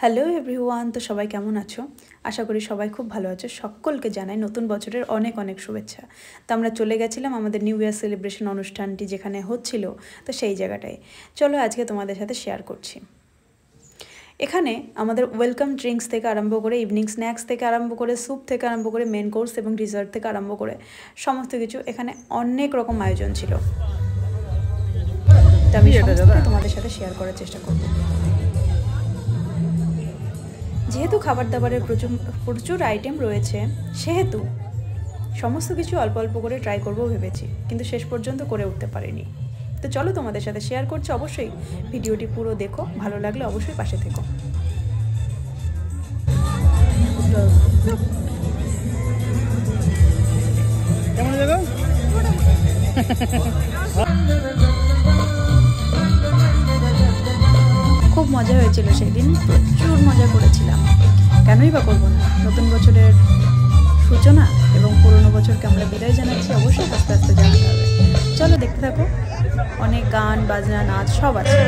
Hello everyone, তো সবাই কেমন আছো? আশা করি সবাই খুব ভালো আছো। সকলকে জানাই নতুন বছরের অনেক অনেক শুভেচ্ছা। তো আমরা চলে গেছিলাম আমাদের নিউ ইয়ার সেলিব্রেশন অনুষ্ঠানটি যেখানে হচ্ছিল, তো সেই জায়গাটায় চলো আজকে তোমাদের সাথে শেয়ার করছি। এখানে আমাদের ওয়েলকাম ড্রিঙ্কস থেকে আরম্ভ করে ইভিনিং স্ন্যাক্স থেকে আরম্ভ করে স্যুপ থেকে আরম্ভ করে মেন কোর্স এবং ডিজার্ট থেকে আরম্ভ করে সমস্ত কিছু এখানে অনেক রকম আয়োজন ছিল। তো আমি তোমাদের সাথে শেয়ার করার চেষ্টা করবো। যেহেতু খাবার দাবারের প্রচুর আইটেম রয়েছে, সেহেতু সমস্ত কিছু অল্প অল্প করে ট্রাই করবো ভেবেছি, কিন্তু শেষ পর্যন্ত করে উঠতে পারিনি। তো চলো তোমাদের সাথে শেয়ার করছি। অবশ্যই ভিডিওটি পুরো দেখো, ভালো লাগলে অবশ্যই পাশে থেকো। খুব মজা হয়েছিল সেই দিন, প্রচুর মজা করেছিলাম। কেনই বা করবো না? নতুন বছরের সূচনা এবং পুরনো বছরকে আমরা বিদায় জানাচ্ছি, অবশ্যই আস্তে আস্তে জানাতে হবে। চলো দেখতে থাকো, অনেক গান বাজনা নাচ সব আছে।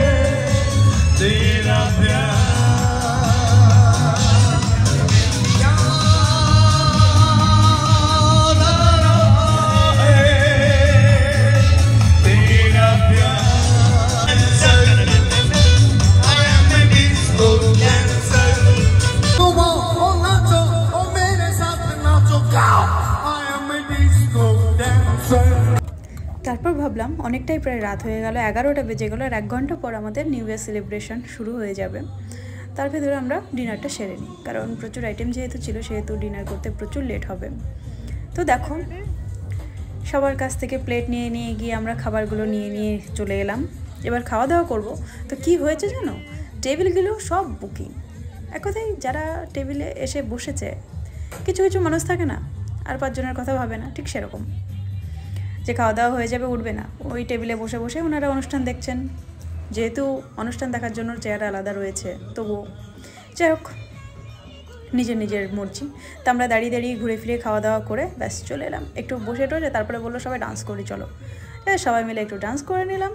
তারপর ভাবলাম অনেকটাই প্রায় রাত হয়ে গেল, 11টা বেজে গেল, আর 1 ঘন্টা পর আমাদের নিউ ইয়ার সেলিব্রেশন শুরু হয়ে যাবে। তার ভেতরে আমরা ডিনারটা সেরে নিই, কারণ প্রচুর আইটেম যেহেতু ছিল সেহেতু ডিনার করতে প্রচুর লেট হবে। তো দেখো, সবার কাছ থেকে প্লেট নিয়ে নিয়ে গিয়ে আমরা খাবারগুলো নিয়ে চলে এলাম। এবার খাওয়া দাওয়া করব। তো কি হয়েছে জানো, টেবিলগুলো সব বুকিং। এক কথায় যারা টেবিলে এসে বসেছে, কিছু কিছু মানুষ থাকে না, আর 5 জনের কথা ভাবে না, ঠিক সেরকম যে খাওয়া দাওয়া হয়ে যাবে উঠবে না, ওই টেবিলে বসে বসে ওনারা অনুষ্ঠান দেখছেন। যেহেতু অনুষ্ঠান দেখার জন্য চেয়ার আলাদা রয়েছে, তবুও যাই হোক, নিজের নিজের মর্জি। তো আমরা দাঁড়িয়ে দাঁড়িয়ে ঘুরে ফিরে খাওয়া দাওয়া করে ব্যাস চলে এলাম। একটু বসে টসে তারপরে বললো সবাই ডান্স করি চলো। সবাই মিলে একটু ডান্স করে নিলাম।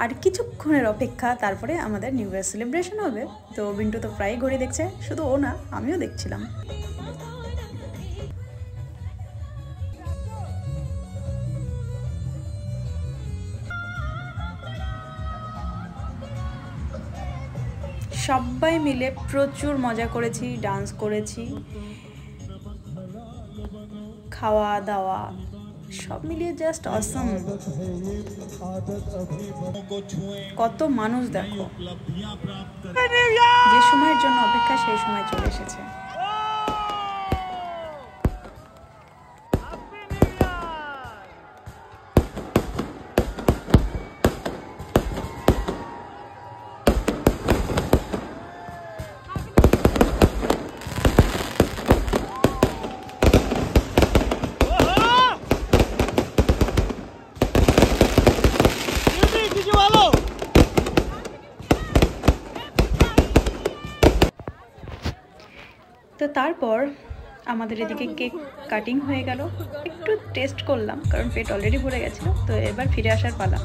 আর কিছুক্ষণের অপেক্ষা, তারপরে আমাদের নিউ ইয়ার সেলিব্রেশন হবে। তো বিন্টু তো প্রায় ঘড়ি দেখছে, শুধু ও না, আমিও দেখছিলাম। সবাই মিলে প্রচুর মজা করেছি, ডান্স করেছি, খাওয়া দাওয়া সব মিলিয়ে জাস্ট অসম। কত মানুষ দেখো, যে সময়ের জন্য অপেক্ষা সেই সময় চলে এসেছে। তো তারপর আমাদের এদিকে কেক কাটিং হয়ে গেল। একটু টেস্ট করলাম, কারণ পেট অলরেডি ভরে গেছিলো। তো এবার ফিরে আসার পালা।